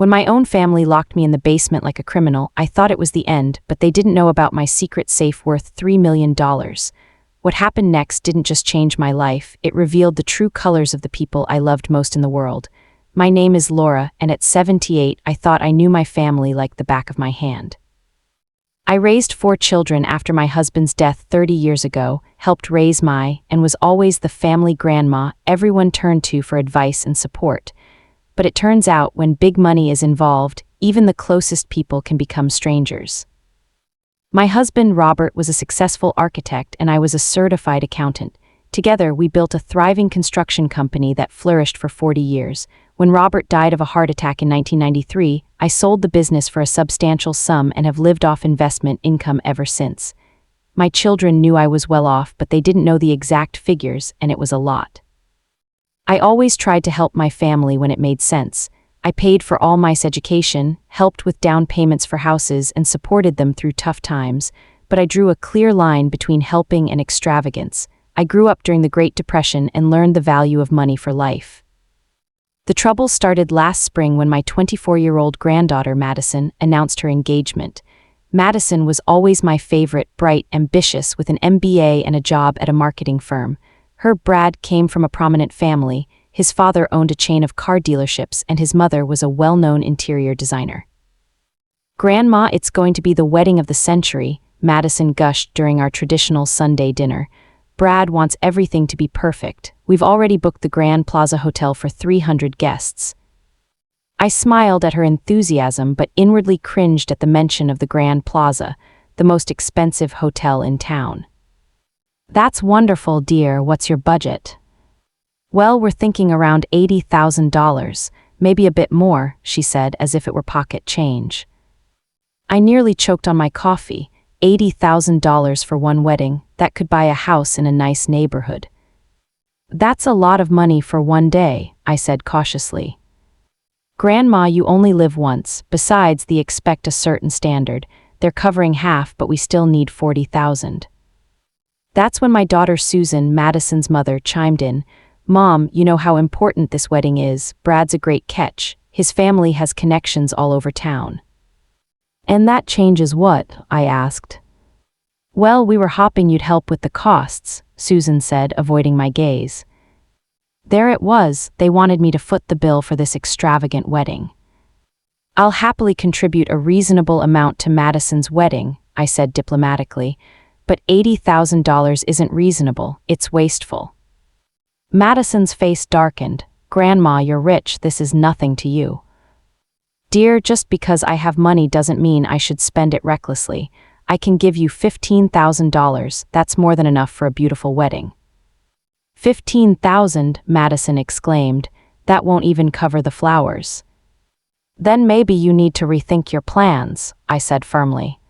When my own family locked me in the basement like a criminal, I thought it was the end, but they didn't know about my secret safe worth $3 million. What happened next didn't just change my life, it revealed the true colors of the people I loved most in the world. My name is Laura, and at 78, I thought I knew my family like the back of my hand. I raised 4 children after my husband's death 30 years ago, helped raise and was always the family grandma everyone turned to for advice and support. But it turns out when big money is involved, even the closest people can become strangers. My husband, Robert, was a successful architect and I was a certified accountant. Together, we built a thriving construction company that flourished for 40 years. When Robert died of a heart attack in 1993, I sold the business for a substantial sum and have lived off investment income ever since. My children knew I was well off, but they didn't know the exact figures, and it was a lot. I always tried to help my family when it made sense. I paid for all my education, helped with down payments for houses, and supported them through tough times, but I drew a clear line between helping and extravagance. I grew up during the Great Depression and learned the value of money for life. The trouble started last spring when my 24-year-old granddaughter, Madison, announced her engagement. Madison was always my favorite, bright, ambitious, with an MBA and a job at a marketing firm. Her Brad came from a prominent family. His father owned a chain of car dealerships and his mother was a well-known interior designer. "Grandma, it's going to be the wedding of the century," Madison gushed during our traditional Sunday dinner. "Brad wants everything to be perfect. We've already booked the Grand Plaza Hotel for 300 guests." I smiled at her enthusiasm but inwardly cringed at the mention of the Grand Plaza, the most expensive hotel in town. "That's wonderful, dear. What's your budget?" "Well, we're thinking around $80,000, maybe a bit more," she said as if it were pocket change. I nearly choked on my coffee. $80,000 for one wedding, that could buy a house in a nice neighborhood. "That's a lot of money for one day," I said cautiously. "Grandma, you only live once. Besides, they expect a certain standard. They're covering half, but we still need $40,000. That's when my daughter Susan, Madison's mother, chimed in. "Mom, you know how important this wedding is. Brad's a great catch. His family has connections all over town." "And that changes what?" I asked. "Well, we were hoping you'd help with the costs," Susan said, avoiding my gaze. There it was, they wanted me to foot the bill for this extravagant wedding. "I'll happily contribute a reasonable amount to Madison's wedding," I said diplomatically, "but $80,000 isn't reasonable, it's wasteful." Madison's face darkened. "Grandma, you're rich, this is nothing to you." "Dear, just because I have money doesn't mean I should spend it recklessly. I can give you $15,000, that's more than enough for a beautiful wedding." "15,000, Madison exclaimed. "That won't even cover the flowers." "Then maybe you need to rethink your plans," I said firmly.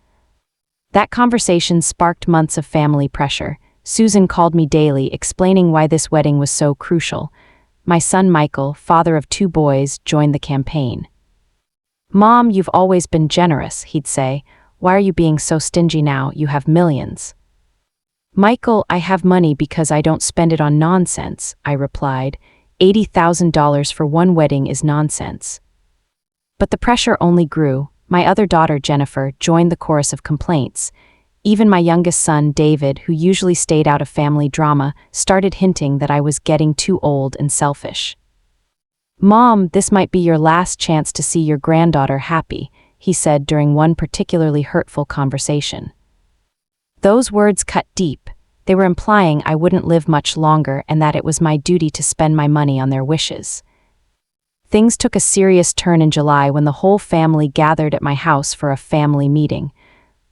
That conversation sparked months of family pressure. Susan called me daily, explaining why this wedding was so crucial. My son Michael, father of 2 boys, joined the campaign. "Mom, you've always been generous," he'd say. "Why are you being so stingy now? You have millions." "Michael, I have money because I don't spend it on nonsense," I replied. $80,000 for one wedding is nonsense. But the pressure only grew. My other daughter, Jennifer, joined the chorus of complaints. Even my youngest son, David, who usually stayed out of family drama, started hinting that I was getting too old and selfish. "Mom, this might be your last chance to see your granddaughter happy," he said during one particularly hurtful conversation. Those words cut deep. They were implying I wouldn't live much longer and that it was my duty to spend my money on their wishes. Things took a serious turn in July when the whole family gathered at my house for a family meeting.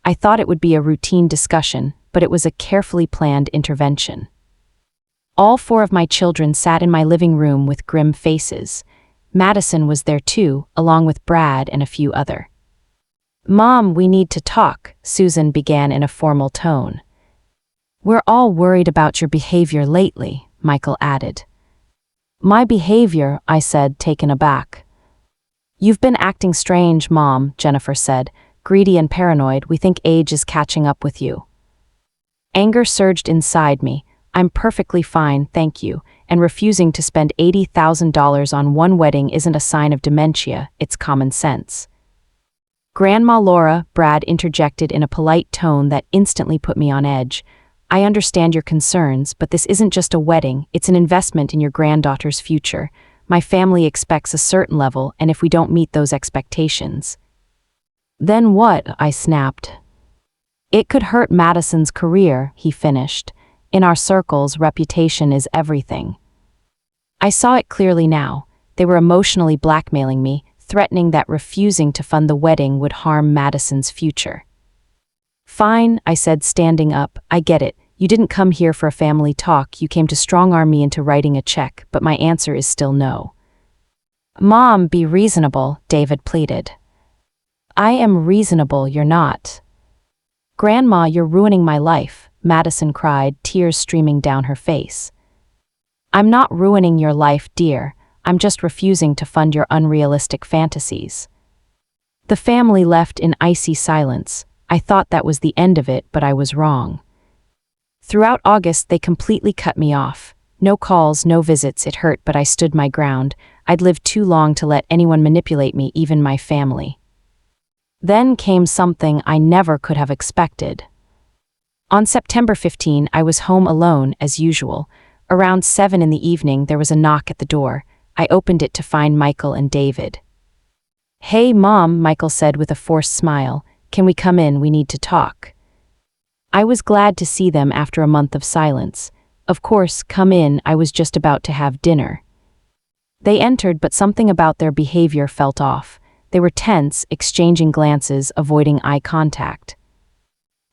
I thought it would be a routine discussion, but it was a carefully planned intervention. All 4 of my children sat in my living room with grim faces. Madison was there too, along with Brad and a few other. "Mom, we need to talk," Susan began in a formal tone. "We're all worried about your behavior lately," Michael added. "My behavior?" I said, taken aback. "You've been acting strange, Mom," Jennifer said. "Greedy and paranoid, we think age is catching up with you." Anger surged inside me. "I'm perfectly fine, thank you, and refusing to spend $80,000 on one wedding isn't a sign of dementia, it's common sense. Grandma Laura, Brad interjected in a polite tone that instantly put me on edge. I understand your concerns, but this isn't just a wedding, it's an investment in your granddaughter's future. My family expects a certain level, and if we don't meet those expectations. Then what? I snapped. It could hurt Madison's career, he finished. In our circles, reputation is everything. I saw it clearly now. They were emotionally blackmailing me, threatening that refusing to fund the wedding would harm Madison's future. Fine, I said, standing up. I get it. You didn't come here for a family talk, you came to strong-arm me into writing a check, but my answer is still no. Mom, be reasonable, David pleaded. I am reasonable, you're not. Grandma, you're ruining my life, Madison cried, tears streaming down her face. I'm not ruining your life, dear. I'm just refusing to fund your unrealistic fantasies. The family left in icy silence. I thought that was the end of it, but I was wrong. Throughout August, they completely cut me off. No calls, no visits, it hurt, but I stood my ground. I'd lived too long to let anyone manipulate me, even my family. Then came something I never could have expected. On September 15, I was home alone, as usual. Around 7 in the evening, there was a knock at the door. I opened it to find Michael and David. Hey, Mom, Michael said with a forced smile. Can we come in? We need to talk. I was glad to see them after a month of silence. Of course, come in, I was just about to have dinner. They entered, but something about their behavior felt off. They were tense, exchanging glances, avoiding eye contact.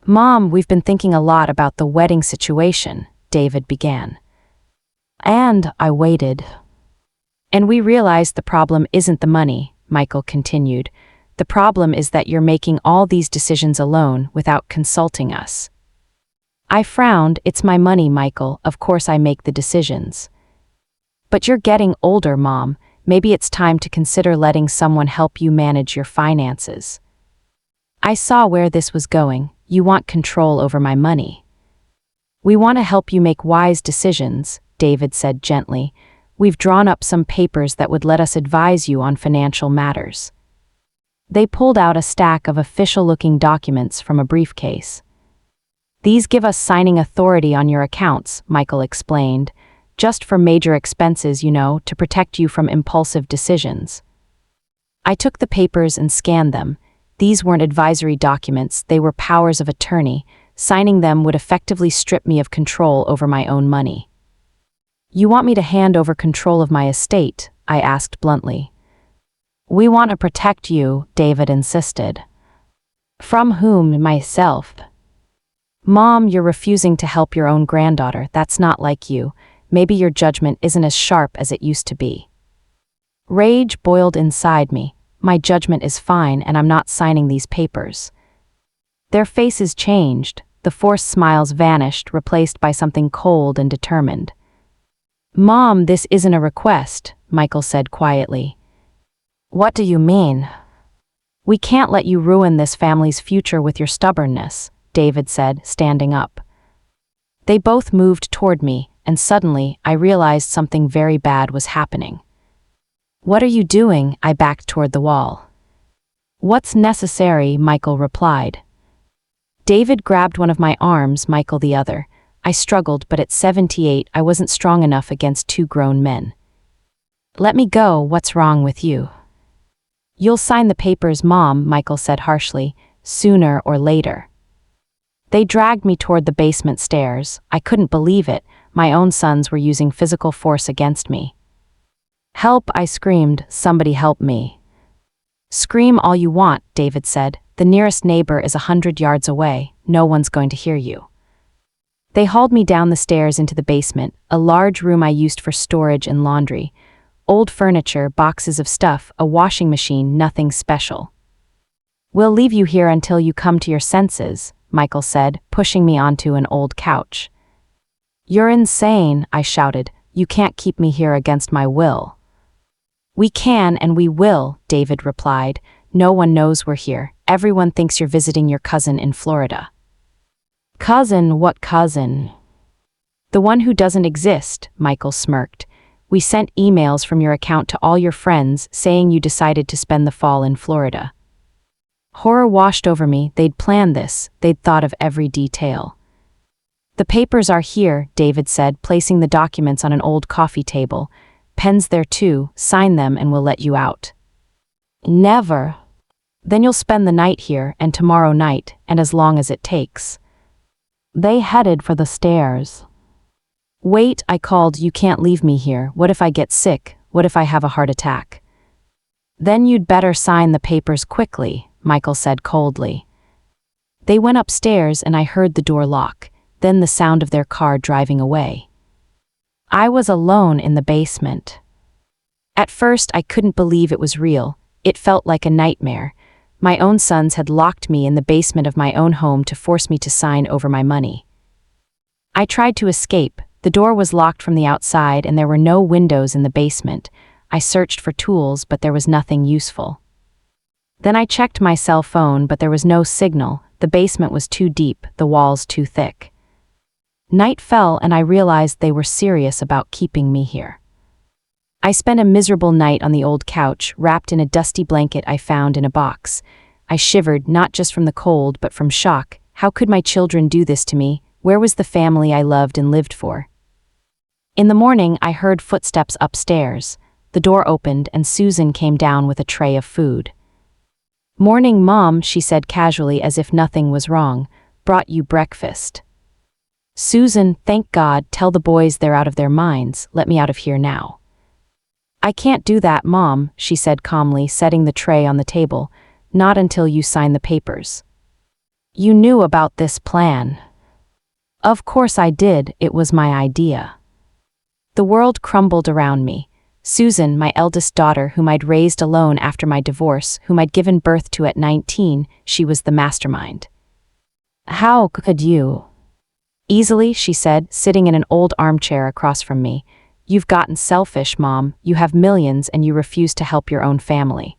Mom, we've been thinking a lot about the wedding situation, David began. And I waited. And we realized the problem isn't the money, Michael continued. The problem is that you're making all these decisions alone without consulting us. I frowned. It's my money, Michael. Of course I make the decisions. But you're getting older, Mom. Maybe it's time to consider letting someone help you manage your finances. I saw where this was going. You want control over my money. We want to help you make wise decisions, David said gently. We've drawn up some papers that would let us advise you on financial matters. They pulled out a stack of official-looking documents from a briefcase. These give us signing authority on your accounts, Michael explained, just for major expenses, to protect you from impulsive decisions. I took the papers and scanned them. These weren't advisory documents, they were powers of attorney. Signing them would effectively strip me of control over my own money. You want me to hand over control of my estate? I asked bluntly. We want to protect you, David insisted. From whom? Myself. Mom, you're refusing to help your own granddaughter. That's not like you. Maybe your judgment isn't as sharp as it used to be. Rage boiled inside me. My judgment is fine, and I'm not signing these papers. Their faces changed. The forced smiles vanished, replaced by something cold and determined. Mom, this isn't a request, Michael said quietly. What do you mean? We can't let you ruin this family's future with your stubbornness, David said, standing up. They both moved toward me, and suddenly I realized something very bad was happening. What are you doing? I backed toward the wall. What's necessary? Michael replied. David grabbed one of my arms, Michael the other. I struggled, but at 78 I wasn't strong enough against 2 grown men. Let me go, what's wrong with you? You'll sign the papers, Mom, Michael said harshly, sooner or later. They dragged me toward the basement stairs. I couldn't believe it. My own sons were using physical force against me. Help, I screamed. Somebody help me. Scream all you want, David said. The nearest neighbor is 100 yards away. No one's going to hear you. They hauled me down the stairs into the basement, a large room I used for storage and laundry. Old furniture, boxes of stuff, a washing machine, nothing special. We'll leave you here until you come to your senses, Michael said, pushing me onto an old couch. You're insane, I shouted. You can't keep me here against my will. We can and we will, David replied. No one knows we're here. Everyone thinks you're visiting your cousin in Florida. Cousin? What cousin? The one who doesn't exist, Michael smirked. We sent emails from your account to all your friends saying you decided to spend the fall in Florida. Horror washed over me. They'd planned this. They'd thought of every detail. The papers are here, David said, placing the documents on an old coffee table. Pens there too. Sign them and we'll let you out. Never. Then you'll spend the night here and tomorrow night, and as long as it takes. They headed for the stairs. Wait, I called, you can't leave me here. What if I get sick? What if I have a heart attack? Then you'd better sign the papers quickly, Michael said coldly. They went upstairs and I heard the door lock, then the sound of their car driving away. I was alone in the basement. At first, I couldn't believe it was real. It felt like a nightmare. My own sons had locked me in the basement of my own home to force me to sign over my money. I tried to escape. The door was locked from the outside and there were no windows in the basement. I searched for tools, but there was nothing useful. Then I checked my cell phone, but there was no signal. The basement was too deep, the walls too thick. Night fell and I realized they were serious about keeping me here. I spent a miserable night on the old couch, wrapped in a dusty blanket I found in a box. I shivered, not just from the cold, but from shock. How could my children do this to me? Where was the family I loved and lived for? In the morning, I heard footsteps upstairs. The door opened and Susan came down with a tray of food. Morning, Mom, she said casually as if nothing was wrong. Brought you breakfast. Susan, thank God, tell the boys they're out of their minds. Let me out of here now. I can't do that, Mom, she said calmly, setting the tray on the table. Not until you sign the papers. You knew about this plan. Of course I did, it was my idea. The world crumbled around me. Susan, my eldest daughter, whom I'd raised alone after my divorce, whom I'd given birth to at 19, she was the mastermind. How could you? Easily, she said, sitting in an old armchair across from me. You've gotten selfish, Mom. You have millions and you refuse to help your own family.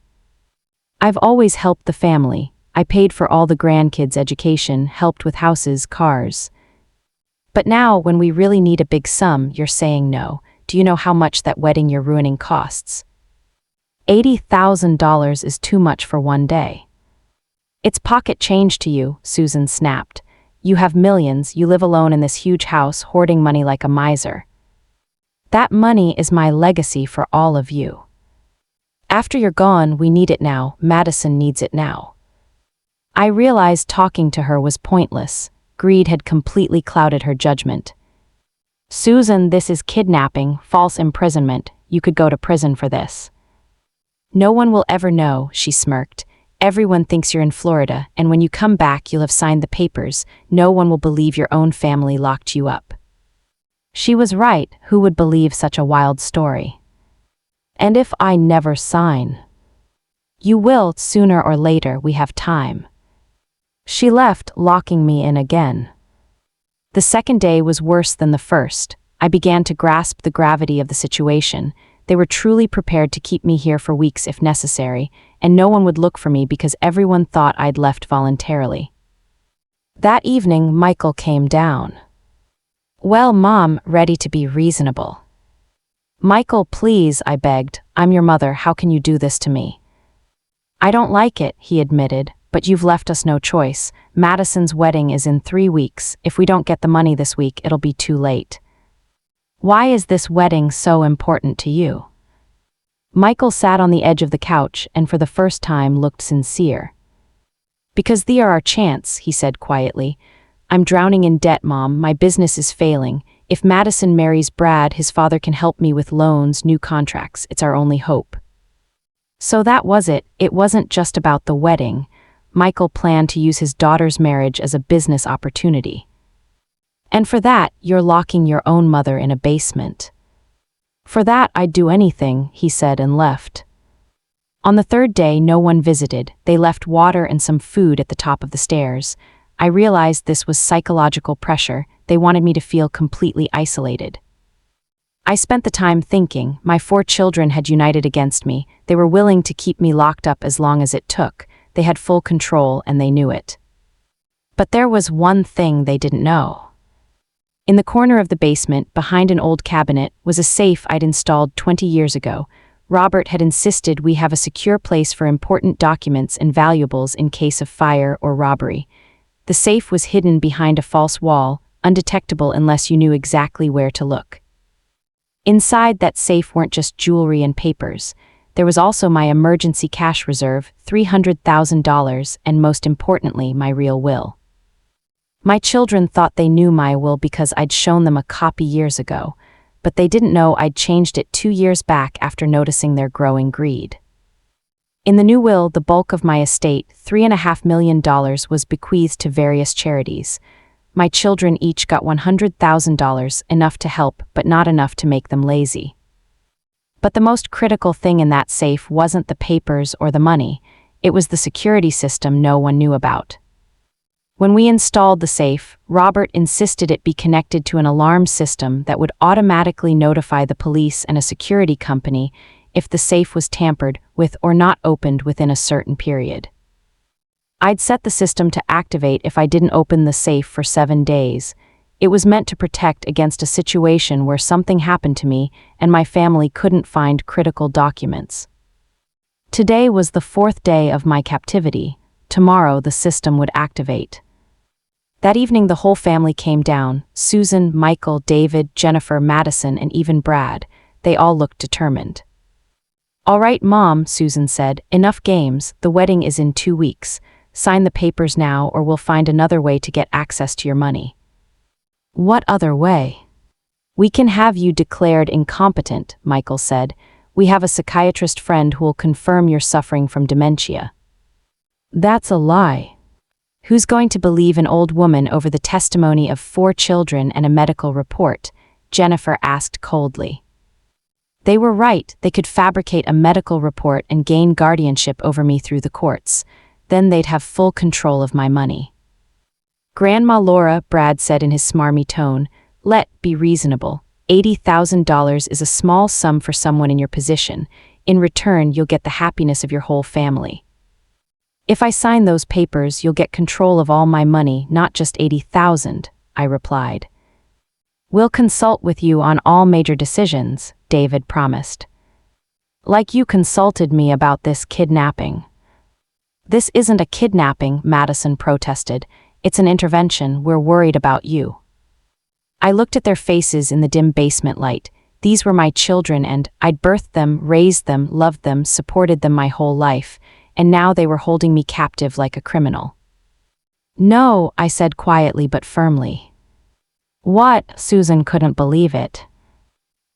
I've always helped the family. I paid for all the grandkids' education, helped with houses, cars. But now, when we really need a big sum, you're saying no. Do you know how much that wedding you're ruining costs? $80,000 is too much for one day. It's pocket change to you, Susan snapped. You have millions, you live alone in this huge house, hoarding money like a miser. That money is my legacy for all of you. After you're gone, we need it now. Madison needs it now. I realized talking to her was pointless. Greed had completely clouded her judgment. Susan, this is kidnapping, false imprisonment. You could go to prison for this. No one will ever know, she smirked. Everyone thinks you're in Florida, and when you come back, you'll have signed the papers. No one will believe your own family locked you up. She was right. Who would believe such a wild story? And if I never sign? You will, sooner or later, we have time. She left, locking me in again. The second day was worse than the first. I began to grasp the gravity of the situation. They were truly prepared to keep me here for weeks if necessary, and no one would look for me because everyone thought I'd left voluntarily. That evening, Michael came down. Well, Mom, ready to be reasonable. Michael, please, I begged. I'm your mother, how can you do this to me? I don't like it, he admitted, but you've left us no choice. Madison's wedding is in 3 weeks. If we don't get the money this week, it'll be too late. Why is this wedding so important to you? Michael sat on the edge of the couch and for the first time looked sincere. Because they are our chance, he said quietly. I'm drowning in debt, Mom. My business is failing. If Madison marries Brad, his father can help me with loans, new contracts. It's our only hope. So that was it. It wasn't just about the wedding. Michael planned to use his daughter's marriage as a business opportunity. And for that, you're locking your own mother in a basement. For that, I'd do anything, he said and left. On the third day, no one visited. They left water and some food at the top of the stairs. I realized this was psychological pressure. They wanted me to feel completely isolated. I spent the time thinking. My 4 children had united against me. They were willing to keep me locked up as long as it took. They had full control and they knew it. But there was one thing they didn't know. In the corner of the basement, behind an old cabinet, was a safe I'd installed 20 years ago. Robert had insisted we have a secure place for important documents and valuables in case of fire or robbery. The safe was hidden behind a false wall, undetectable unless you knew exactly where to look. Inside that safe weren't just jewelry and papers. There was also my emergency cash reserve, $300,000, and most importantly, my real will. My children thought they knew my will because I'd shown them a copy years ago, but they didn't know I'd changed it 2 years back after noticing their growing greed. In the new will, the bulk of my estate, $3.5 million, was bequeathed to various charities. My children each got $100,000, enough to help, but not enough to make them lazy. But the most critical thing in that safe wasn't the papers or the money, it was the security system no one knew about. When we installed the safe, Robert insisted it be connected to an alarm system that would automatically notify the police and a security company if the safe was tampered with or not opened within a certain period. I'd set the system to activate if I didn't open the safe for 7 days. It was meant to protect against a situation where something happened to me and my family couldn't find critical documents. Today was the 4th day of my captivity. Tomorrow the system would activate. That evening the whole family came down: Susan, Michael, David, Jennifer, Madison, and even Brad. They all looked determined. "All right, Mom," Susan said, "enough games, the wedding is in 2 weeks. Sign the papers now or we'll find another way to get access to your money." "What other way?" "We can have you declared incompetent," Michael said. "We have a psychiatrist friend who will confirm you're suffering from dementia." "That's a lie. Who's going to believe an old woman over the testimony of 4 children and a medical report?" Jennifer asked coldly. They were right. They could fabricate a medical report and gain guardianship over me through the courts. Then they'd have full control of my money. "Grandma Laura," Brad said in his smarmy tone, be reasonable. $80,000 is a small sum for someone in your position. In return, you'll get the happiness of your whole family." "If I sign those papers, you'll get control of all my money, not just $80,000, I replied. "We'll consult with you on all major decisions," David promised. "Like you consulted me about this kidnapping." "This isn't a kidnapping," Madison protested. "It's an intervention. We're worried about you." I looked at their faces in the dim basement light. These were my children and I'd birthed them, raised them, loved them, supported them my whole life, and now they were holding me captive like a criminal. "No," I said quietly but firmly. "What?" Susan couldn't believe it.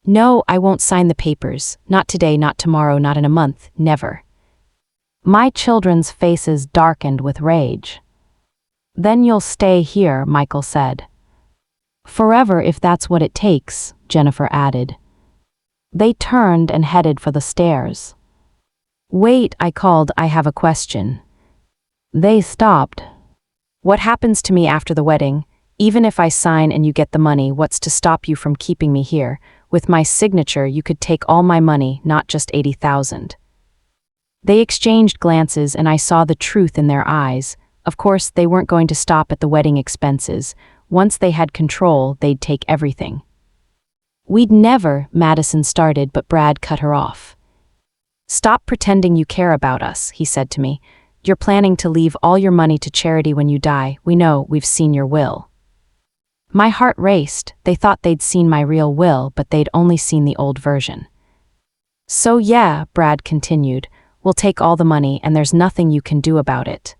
"No, I won't sign the papers. Not today, not tomorrow, not in a month, never." My children's faces darkened with rage. "Then you'll stay here," Michael said. "Forever if that's what it takes," Jennifer added. They turned and headed for the stairs. "Wait," I called, "I have a question." They stopped. "What happens to me after the wedding? Even if I sign and you get the money, what's to stop you from keeping me here? With my signature, you could take all my money, not just $80,000. They exchanged glances and I saw the truth in their eyes. Of course, they weren't going to stop at the wedding expenses. Once they had control, they'd take everything. "We'd never," Madison started, but Brad cut her off. "Stop pretending you care about us," he said to me. "You're planning to leave all your money to charity when you die. We know, we've seen your will." My heart raced. They thought they'd seen my real will, but they'd only seen the old version. "So yeah," Brad continued, "we'll take all the money and there's nothing you can do about it."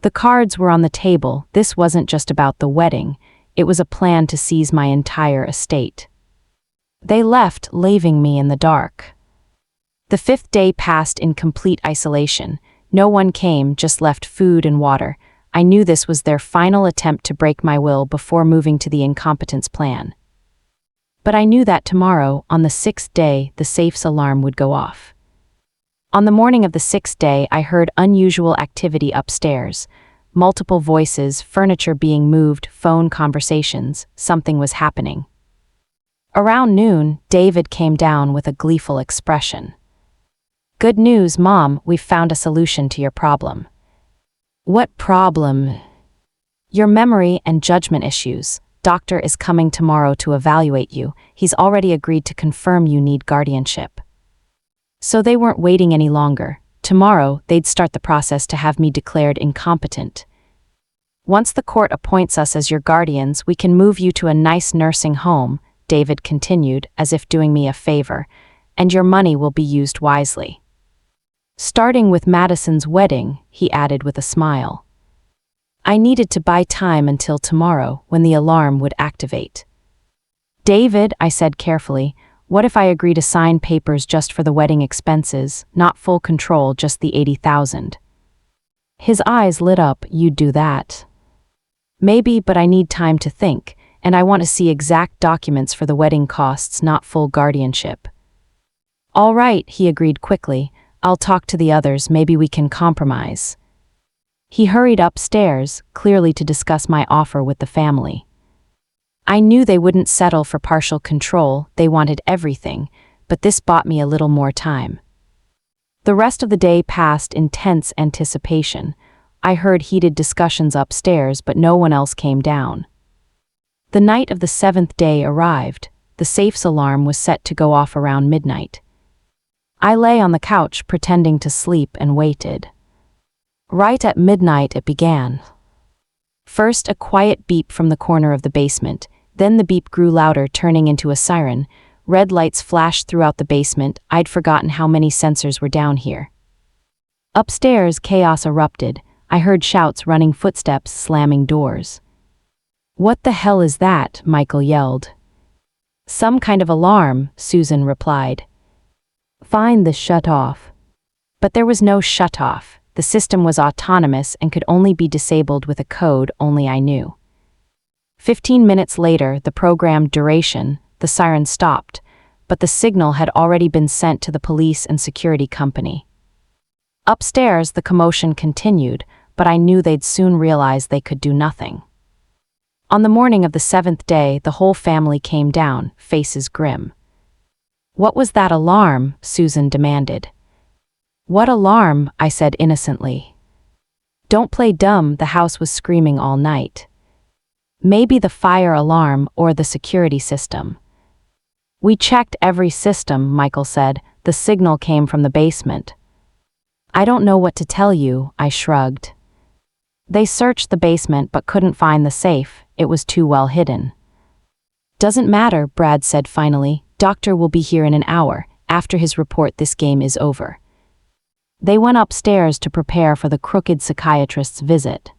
The cards were on the table. This wasn't just about the wedding. It was a plan to seize my entire estate. They left, leaving me in the dark. The 5th day passed in complete isolation. No one came, just left food and water. I knew this was their final attempt to break my will before moving to the incompetence plan. But I knew that tomorrow, on the 6th day, the safe's alarm would go off. On the morning of the 6th day, I heard unusual activity upstairs. Multiple voices, furniture being moved, phone conversations. Something was happening. Around noon, David came down with a gleeful expression. "Good news, Mom, we've found a solution to your problem." "What problem?" "Your memory and judgment issues. Doctor is coming tomorrow to evaluate you. He's already agreed to confirm you need guardianship. So they weren't waiting any longer. Tomorrow, they'd start the process to have me declared incompetent. Once the court appoints us as your guardians, we can move you to a nice nursing home, David continued, as if doing me a favor, and your money will be used wisely. Starting with Madison's wedding, he added with a smile. I needed to buy time until tomorrow, when the alarm would activate. David, I said carefully, what if I agree to sign papers just for the wedding expenses, not full control, just the $80,000? His eyes lit up. You'd do that? Maybe, but I need time to think, and I want to see exact documents for the wedding costs, not full guardianship. All right, he agreed quickly. I'll talk to the others, maybe we can compromise. He hurried upstairs, clearly to discuss my offer with the family. I knew they wouldn't settle for partial control, they wanted everything, but this bought me a little more time. The rest of the day passed in tense anticipation. I heard heated discussions upstairs, but no one else came down. The night of the 7th day arrived. The safe's alarm was set to go off around midnight. I lay on the couch pretending to sleep and waited. Right at midnight it began. First a quiet beep from the corner of the basement, then the beep grew louder, turning into a siren. Red lights flashed throughout the basement. I'd forgotten how many sensors were down here. Upstairs, chaos erupted. I heard shouts, running footsteps, slamming doors. What the hell is that? Michael yelled. Some kind of alarm, Susan replied. Find the shut-off. But there was no shut-off. The system was autonomous and could only be disabled with a code only I knew. 15 minutes later, the programmed duration, the siren stopped, but the signal had already been sent to the police and security company. Upstairs, the commotion continued, but I knew they'd soon realize they could do nothing. On the morning of the 7th day, the whole family came down, faces grim. What was that alarm? Susan demanded. What alarm? I said innocently. Don't play dumb, the house was screaming all night. Maybe the fire alarm or the security system. We checked every system, Michael said. The signal came from the basement. I don't know what to tell you, I shrugged. They searched the basement but couldn't find the safe. It was too well hidden. Doesn't matter, Brad said finally. Doctor will be here in an hour. After his report, this game is over. They went upstairs to prepare for the crooked psychiatrist's visit.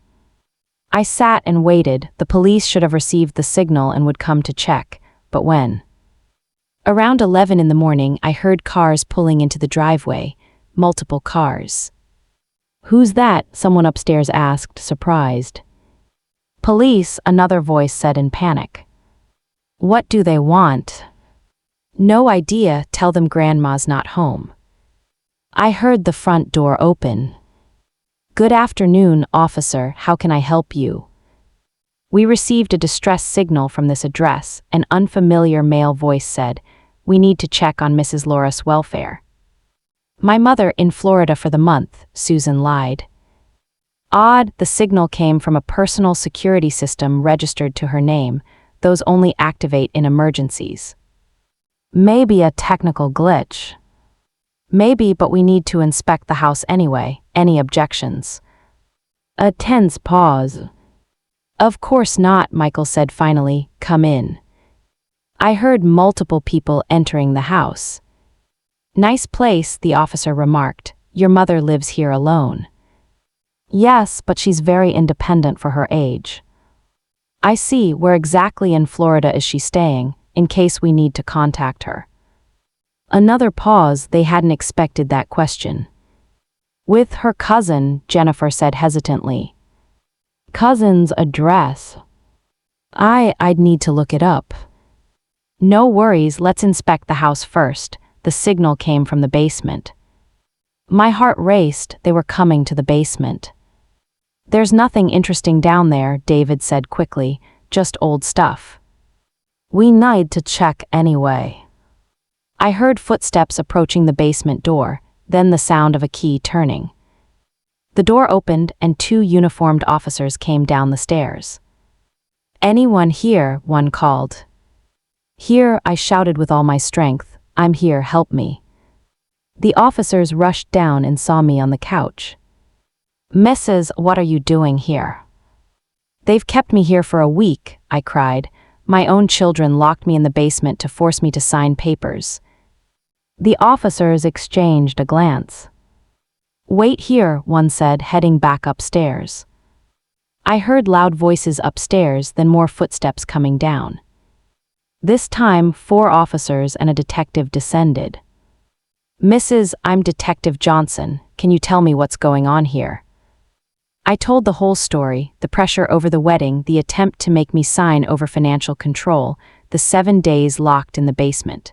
I sat and waited. The police should have received the signal and would come to check, but when? Around 11 in the morning, I heard cars pulling into the driveway, multiple cars. Who's that? Someone upstairs asked, surprised. Police, another voice said in panic. What do they want? No idea, tell them Grandma's not home. I heard the front door open. Good afternoon, officer, how can I help you? We received a distress signal from this address. An unfamiliar male voice said, we need to check on Mrs. Loris' welfare. My mother in Florida for the month, Susan lied. Odd, the signal came from a personal security system registered to her name. Those only activate in emergencies. Maybe a technical glitch. Maybe, but we need to inspect the house anyway. Any objections? A tense pause. Of course not, Michael said finally. Come in. I heard multiple people entering the house. Nice place, the officer remarked. Your mother lives here alone. Yes, but she's very independent for her age. I see. Where exactly in Florida is she staying, in case we need to contact her? Another pause. They hadn't expected that question. With her cousin, Jennifer said hesitantly. Cousin's address? I'd need to look it up. No worries, let's inspect the house first. The signal came from the basement. My heart raced. They were coming to the basement. There's nothing interesting down there, David said quickly, just old stuff. We need to check anyway. I heard footsteps approaching the basement door, then the sound of a key turning. The door opened and two uniformed officers came down the stairs. Anyone here? One called. Here, I shouted with all my strength. I'm here, help me. The officers rushed down and saw me on the couch. Mrs., what are you doing here? They've kept me here for a week, I cried. My own children locked me in the basement to force me to sign papers. The officers exchanged a glance. Wait here, one said, heading back upstairs. I heard loud voices upstairs, then more footsteps coming down. This time, 4 officers and a detective descended. Mrs., I'm Detective Johnson. Can you tell me what's going on here? I told the whole story, the pressure over the wedding, the attempt to make me sign over financial control, the 7 days locked in the basement.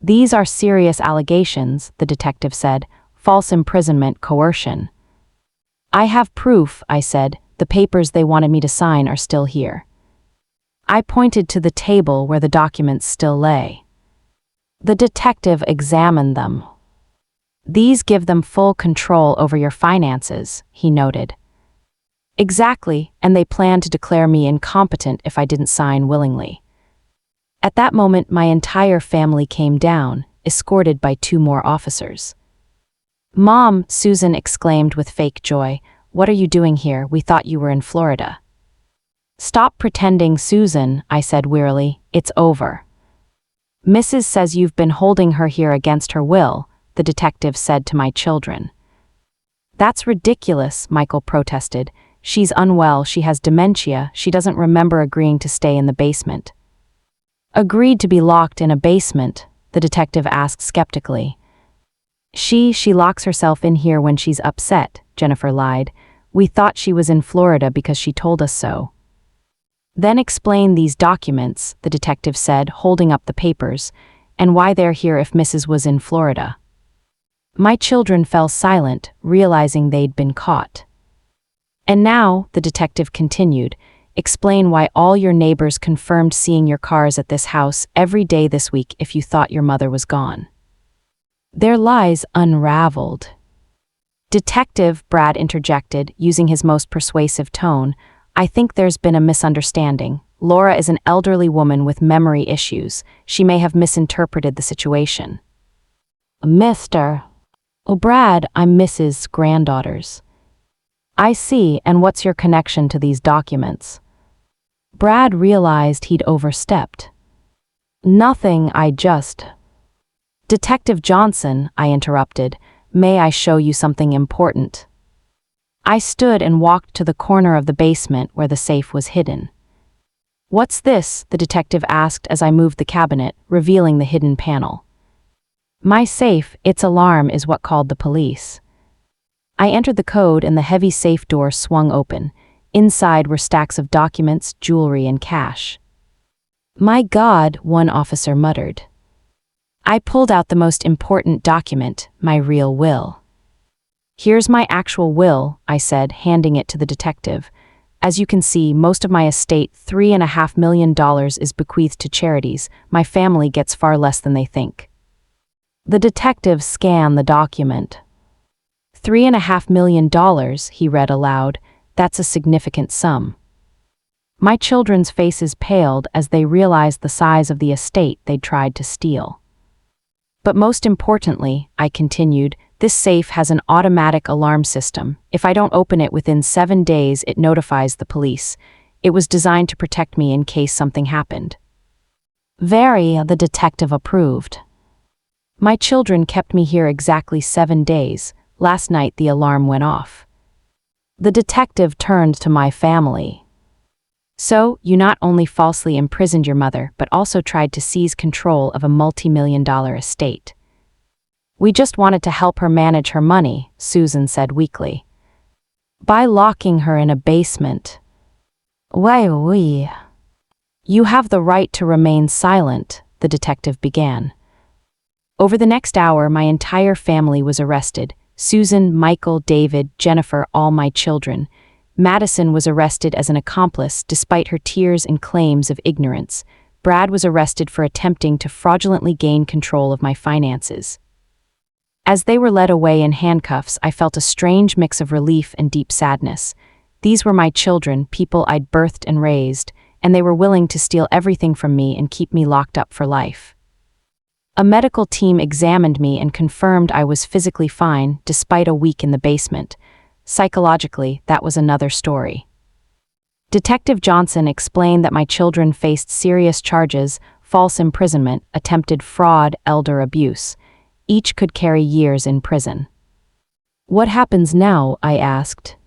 These are serious allegations, the detective said, false imprisonment, coercion. I have proof, I said. The papers they wanted me to sign are still here. I pointed to the table where the documents still lay. The detective examined them. These give them full control over your finances, he noted. Exactly, and they plan to declare me incompetent if I didn't sign willingly. At that moment, my entire family came down, escorted by 2 more officers. Mom, Susan exclaimed with fake joy, what are you doing here? We thought you were in Florida. Stop pretending, Susan, I said wearily. It's over. Mrs. says you've been holding her here against her will, the detective said to my children. That's ridiculous, Michael protested. She's unwell, she has dementia, she doesn't remember agreeing to stay in the basement. Agreed to be locked in a basement? The detective asked skeptically. She locks herself in here when she's upset, Jennifer lied. We thought she was in Florida because she told us so. Then explain these documents, the detective said, holding up the papers, and why they're here if Mrs. was in Florida. My children fell silent, realizing they'd been caught. And now, the detective continued, explain why all your neighbors confirmed seeing your cars at this house every day this week if you thought your mother was gone. Their lies unraveled. Detective, Brad interjected, using his most persuasive tone, I think there's been a misunderstanding. Laura is an elderly woman with memory issues. She may have misinterpreted the situation. Mr. Oh, Brad, I'm Mrs. Granddaughters. I see, and what's your connection to these documents? Brad realized he'd overstepped. Nothing, I just... Detective Johnson, I interrupted, may I show you something important? I stood and walked to the corner of the basement where the safe was hidden. What's this? The detective asked as I moved the cabinet, revealing the hidden panel. My safe, its alarm is what called the police. I entered the code and the heavy safe door swung open. Inside were stacks of documents, jewelry, and cash. My God, one officer muttered. I pulled out the most important document, my real will. Here's my actual will, I said, handing it to the detective. As you can see, most of my estate, $3.5 million, is bequeathed to charities. My family gets far less than they think. The detective scanned the document. $3.5 million, he read aloud. That's a significant sum. My children's faces paled as they realized the size of the estate they'd tried to steal. But most importantly, I continued, this safe has an automatic alarm system. If I don't open it within 7 days, it notifies the police. It was designed to protect me in case something happened. The detective approved. My children kept me here exactly 7 days. Last night the alarm went off. The detective turned to my family. So, you not only falsely imprisoned your mother, but also tried to seize control of a multi-million-dollar estate. We just wanted to help her manage her money, Susan said weakly. By locking her in a basement. You have the right to remain silent, the detective began. Over the next hour, my entire family was arrested. Susan, Michael, David, Jennifer, all my children. Madison was arrested as an accomplice despite her tears and claims of ignorance. Brad was arrested for attempting to fraudulently gain control of my finances. As they were led away in handcuffs, I felt a strange mix of relief and deep sadness. These were my children, people I'd birthed and raised, and they were willing to steal everything from me and keep me locked up for life. A medical team examined me and confirmed I was physically fine despite a week in the basement. Psychologically, that was another story. Detective Johnson explained that my children faced serious charges: false imprisonment, attempted fraud, elder abuse. Each could carry years in prison. "What happens now?" I asked.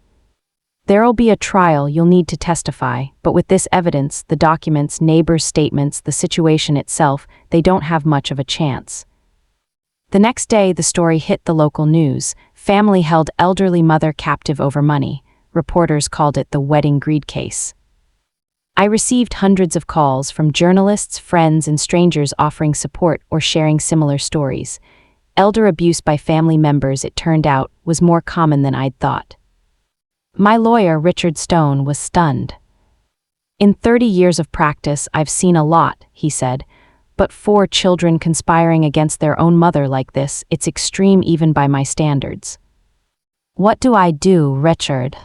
"There'll be a trial, you'll need to testify, but with this evidence, the documents, neighbors' statements, the situation itself, they don't have much of a chance." The next day, the story hit the local news. Family held elderly mother captive over money. Reporters called it the wedding greed case. I received hundreds of calls from journalists, friends, and strangers offering support or sharing similar stories. Elder abuse by family members, it turned out, was more common than I'd thought. My lawyer, Richard Stone, was stunned. "In 30 years of practice, I've seen a lot," he said. "But 4 children conspiring against their own mother like this, it's extreme even by my standards." "What do I do, Richard?"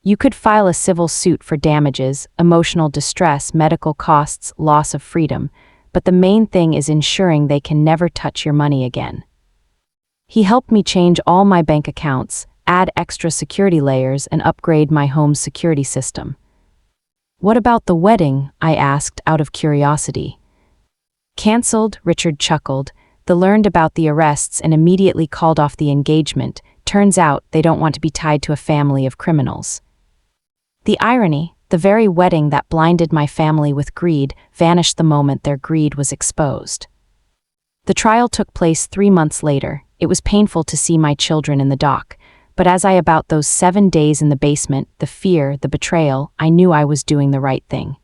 "You could file a civil suit for damages, emotional distress, medical costs, loss of freedom, but the main thing is ensuring they can never touch your money again." He helped me change all my bank accounts, add extra security layers, and upgrade my home's security system. "What about the wedding?" I asked out of curiosity. "Cancelled," Richard chuckled. They learned about the arrests and immediately called off the engagement. Turns out they don't want to be tied to a family of criminals. The irony, the very wedding that blinded my family with greed vanished the moment their greed was exposed. The trial took place 3 months later. It was painful to see my children in the dock, but as I about those 7 days in the basement, the fear, the betrayal, I knew I was doing the right thing.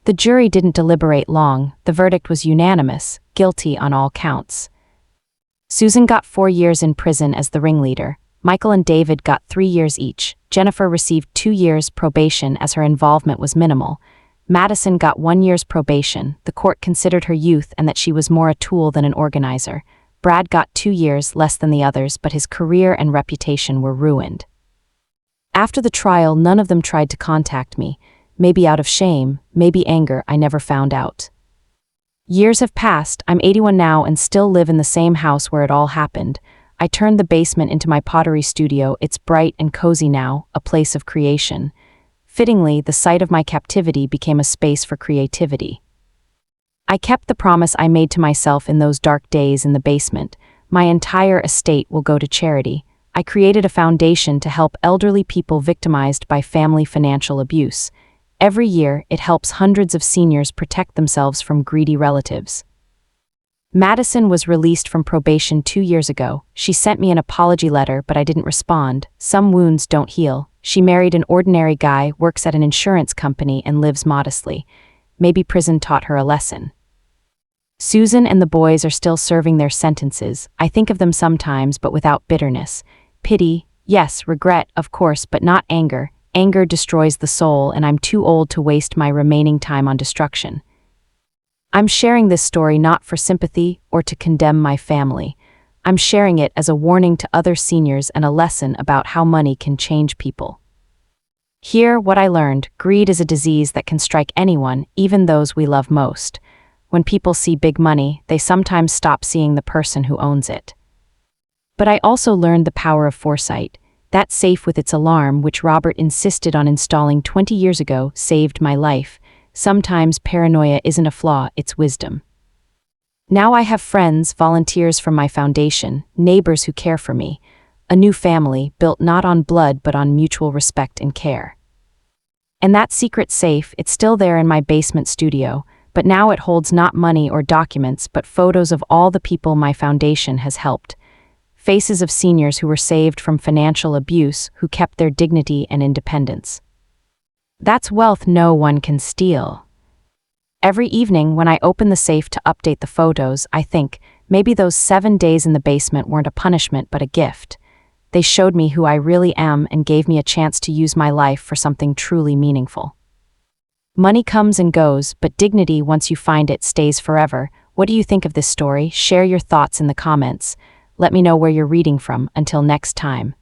The jury didn't deliberate long. The verdict was unanimous, guilty on all counts. Susan got 4 years in prison as the ringleader. Michael and David got 3 years each. Jennifer received 2 years probation as her involvement was minimal. Madison got 1 year's probation. The court considered her youth and that she was more a tool than an organizer. Brad got 2 years, less than the others, but his career and reputation were ruined. After the trial, none of them tried to contact me. Maybe out of shame, maybe anger, I never found out. Years have passed. I'm 81 now and still live in the same house where it all happened. I turned the basement into my pottery studio. It's bright and cozy now, a place of creation. Fittingly, the site of my captivity became a space for creativity. I kept the promise I made to myself in those dark days in the basement. My entire estate will go to charity. I created a foundation to help elderly people victimized by family financial abuse. Every year, it helps hundreds of seniors protect themselves from greedy relatives. Madison was released from probation 2 years ago. She sent me an apology letter, but I didn't respond. Some wounds don't heal. She married an ordinary guy, works at an insurance company, and lives modestly. Maybe prison taught her a lesson. Susan and the boys are still serving their sentences. I think of them sometimes, but without bitterness. Pity, yes, regret, of course, but not anger. Anger destroys the soul, and I'm too old to waste my remaining time on destruction. I'm sharing this story not for sympathy or to condemn my family. I'm sharing it as a warning to other seniors and a lesson about how money can change people. Here, what I learned: greed is a disease that can strike anyone, even those we love most. When people see big money, they sometimes stop seeing the person who owns it. But I also learned the power of foresight. That safe with its alarm, which Robert insisted on installing 20 years ago, saved my life. Sometimes paranoia isn't a flaw, it's wisdom. Now I have friends, volunteers from my foundation, neighbors who care for me. A new family, built not on blood but on mutual respect and care. And that secret safe, it's still there in my basement studio, but now it holds not money or documents but photos of all the people my foundation has helped. Faces of seniors who were saved from financial abuse, who kept their dignity and independence. That's wealth no one can steal. Every evening when I open the safe to update the photos, I think, maybe those 7 days in the basement weren't a punishment but a gift. They showed me who I really am and gave me a chance to use my life for something truly meaningful. Money comes and goes, but dignity, once you find it, stays forever. What do you think of this story? Share your thoughts in the comments. Let me know where you're reading from. Until next time.